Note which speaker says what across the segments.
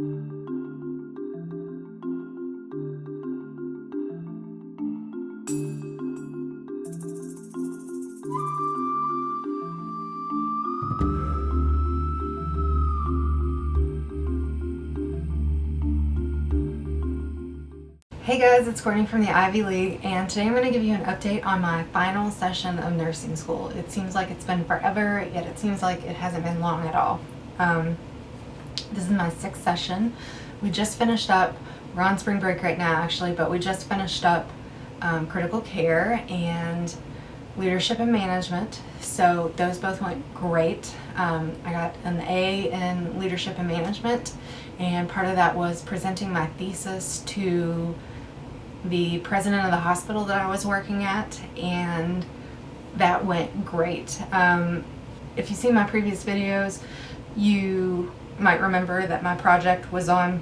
Speaker 1: Hey guys, it's Courtney from the Ivy League, and today I'm going to give you an update on my final session of nursing school. It seems like it's been forever, yet it seems like it hasn't been long at all. This is my 6th session. We just finished up, we're on spring break right now actually, but we just finished up critical care and leadership and management, so those both went great. I got an A in leadership and management, and part of that was presenting my thesis to the president of the hospital that I was working at, and that went great. If you see my previous videos, you might remember that my project was on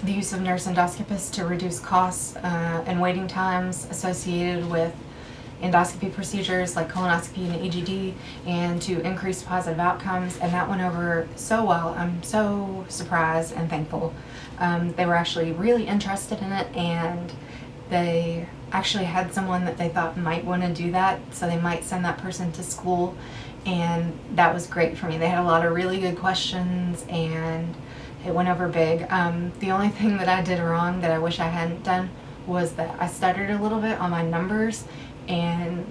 Speaker 1: the use of nurse endoscopists to reduce costs and waiting times associated with endoscopy procedures like colonoscopy and EGD, and to increase positive outcomes, and that went over so well. I'm so surprised and thankful. They were actually really interested in it, and they actually had someone that they thought might want to do that, so they might send that person to school, and that was great for me. They had a lot of really good questions, and it went over big. The only thing that I did wrong that I wish I hadn't done was that I stuttered a little bit on my numbers, and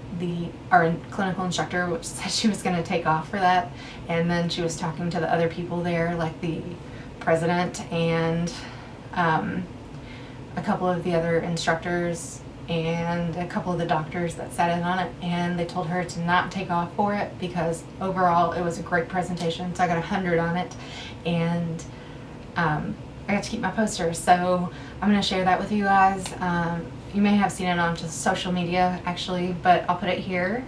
Speaker 1: our clinical instructor, which said she was going to take off for that, and then she was talking to the other people there, like the president and a couple of the other instructors and a couple of the doctors that sat in on it, and they told her to not take off for it because overall it was a great presentation. So I got 100 on it, and I got to keep my poster, so I'm going to share that with you guys. You may have seen it on just social media actually, but I'll put it here.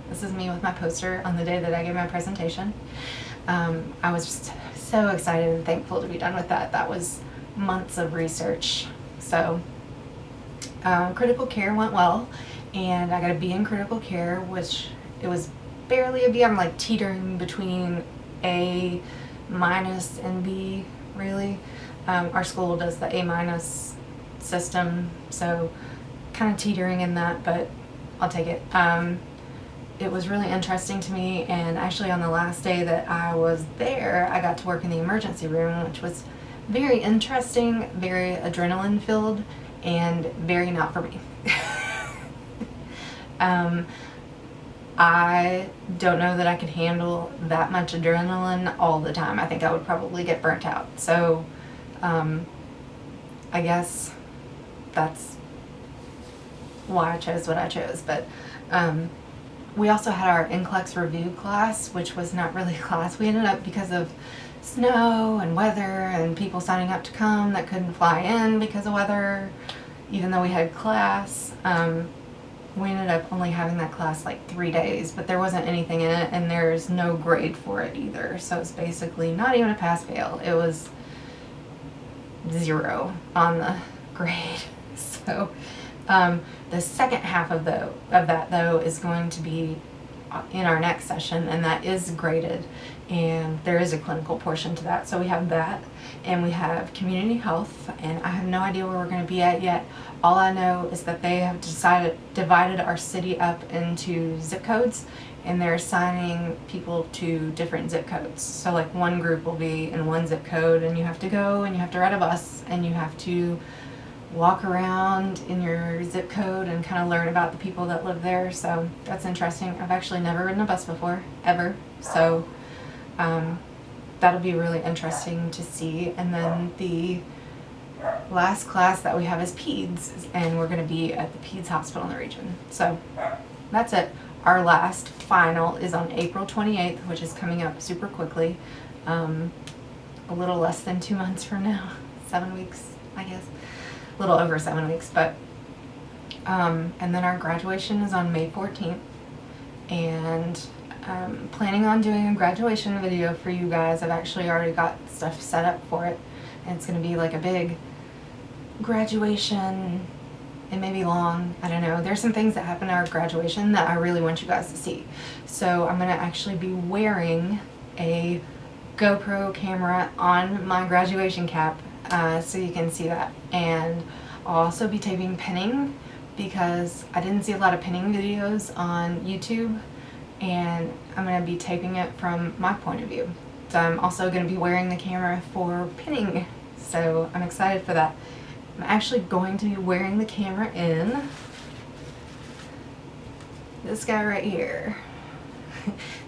Speaker 1: This is me with my poster on the day that I gave my presentation. I was just so excited and thankful to be done with that. That was months of research. So critical care went well, and I got a B in critical care, which it was barely a B. I'm like teetering between A minus and B, really. Our school does the A minus system, so kind of teetering in that, but I'll take it. It was really interesting to me, and actually on the last day that I was there, I got to work in the emergency room, which was very interesting, very adrenaline filled, and very not for me. I don't know that I could handle that much adrenaline all the time. I think I would probably get burnt out. So I guess that's why I chose what I chose. But we also had our NCLEX review class, which was not really a class. We ended up, because of snow and weather and people signing up to come that couldn't fly in because of weather, even though we had class, we ended up only having that class like 3 days, but there wasn't anything in it, and there's no grade for it either. So it's basically not even a pass-fail. It was 0 on the grade. So the second half of that though is going to be in our next session, and that is graded, and there is a clinical portion to that. So we have that, and we have community health, and I have no idea where we're going to be at yet. All I know is that they have divided our city up into zip codes, and they're assigning people to different zip codes. So like one group will be in one zip code, and you have to go and you have to ride a bus, and you have to walk around in your zip code and kind of learn about the people that live there. So that's interesting. I've actually never ridden a bus before, ever. So that'll be really interesting to see. And then the last class that we have is peds, and we're going to be at the peds hospital in the region. So that's it. Our last final is on April 28th, which is coming up super quickly. A little less than 2 months from now. 7 weeks, I guess. A little over 7 weeks, but and then our graduation is on May 14th, and I'm planning on doing a graduation video for you guys. I've actually already got stuff set up for it, and it's going to be like a big graduation. It may be long, I don't know. There's some things that happen at our graduation that I really want you guys to see. So I'm going to actually be wearing a GoPro camera on my graduation cap so you can see that. And I'll also be taping pinning because I didn't see a lot of pinning videos on YouTube, and I'm going to be taping it from my point of view. So I'm also going to be wearing the camera for pinning, so I'm excited for that. I'm actually going to be wearing the camera in this guy right here.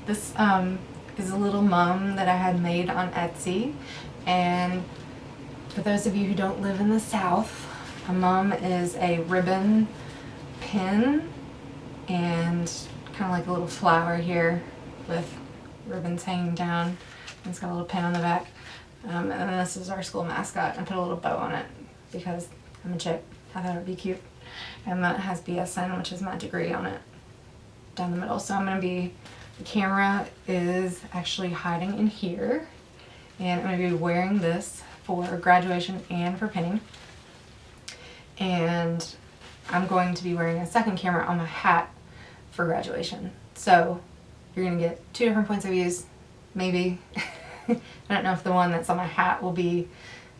Speaker 1: This is a little mum that I had made on Etsy, and for those of you who don't live in the South, a mum is a ribbon pin and kind of like a little flower here with ribbons hanging down. It's got a little pin on the back. And then this is our school mascot. I put a little bow on it because I'm a chick. I thought it would be cute. And then it has BSN, which is my degree, on it down the middle. So I'm going to be, the camera is actually hiding in here, and I'm going to be wearing this for graduation and for pinning. And I'm going to be wearing a second camera on my hat for graduation. So you're going to get two different points of views, maybe. I don't know if the one that's on my hat will be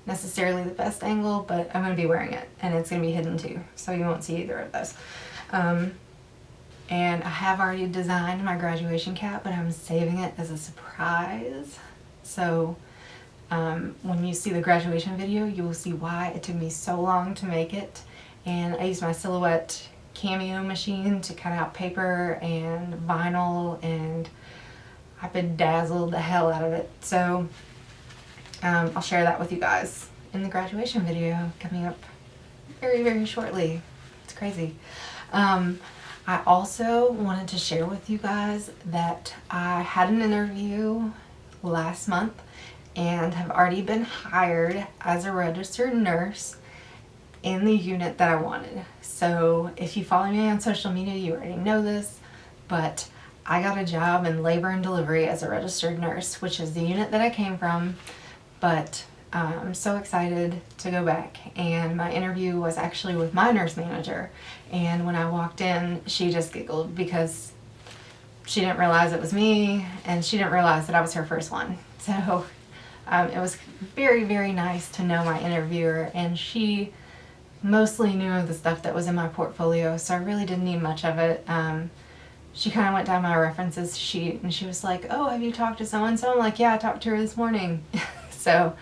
Speaker 1: necessarily the best angle, but I'm going to be wearing it, and it's going to be hidden too, so you won't see either of those. And I have already designed my graduation cap, but I'm saving it as a surprise. So when you see the graduation video, you will see why it took me so long to make it. And I used my Silhouette Cameo machine to cut out paper and vinyl, and I bedazzled the hell out of it. So I'll share that with you guys in the graduation video coming up very, very shortly. It's crazy. I also wanted to share with you guys that I had an interview last month and have already been hired as a registered nurse in the unit that I wanted. So if you follow me on social media, you already know this, but I got a job in labor and delivery as a registered nurse, which is the unit that I came from. But I'm so excited to go back, and my interview was actually with my nurse manager, and when I walked in, she just giggled because she didn't realize it was me, and she didn't realize that I was her first one. So it was very, very nice to know my interviewer, and she mostly knew of the stuff that was in my portfolio, so I really didn't need much of it. She kind of went down my references sheet, and she was like, "Oh, have you talked to so-and-so?" I'm like, "Yeah, I talked to her this morning." So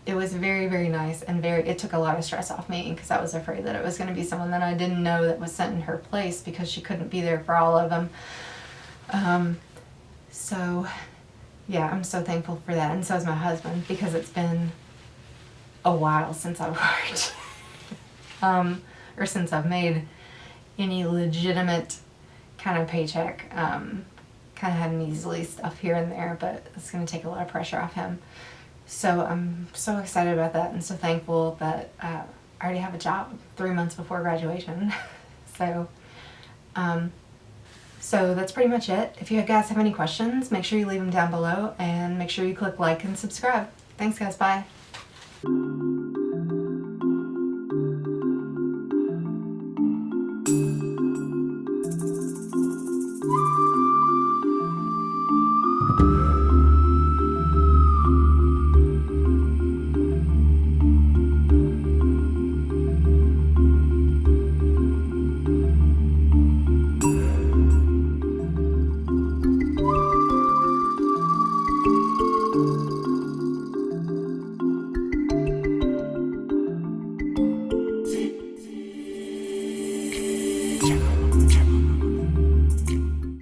Speaker 1: it was very, very nice, and it took a lot of stress off me because I was afraid that it was going to be someone that I didn't know that was sent in her place because she couldn't be there for all of them. So yeah, I'm so thankful for that, and so is my husband, because it's been a while since I've worked or since I've made any legitimate kind of paycheck. Kind of had measly stuff here and there, but it's going to take a lot of pressure off him. So I'm so excited about that, and so thankful that I already have a job 3 months before graduation. So that's pretty much it. If you guys have any questions, make sure you leave them down below, and make sure you click like and subscribe. Thanks guys, bye.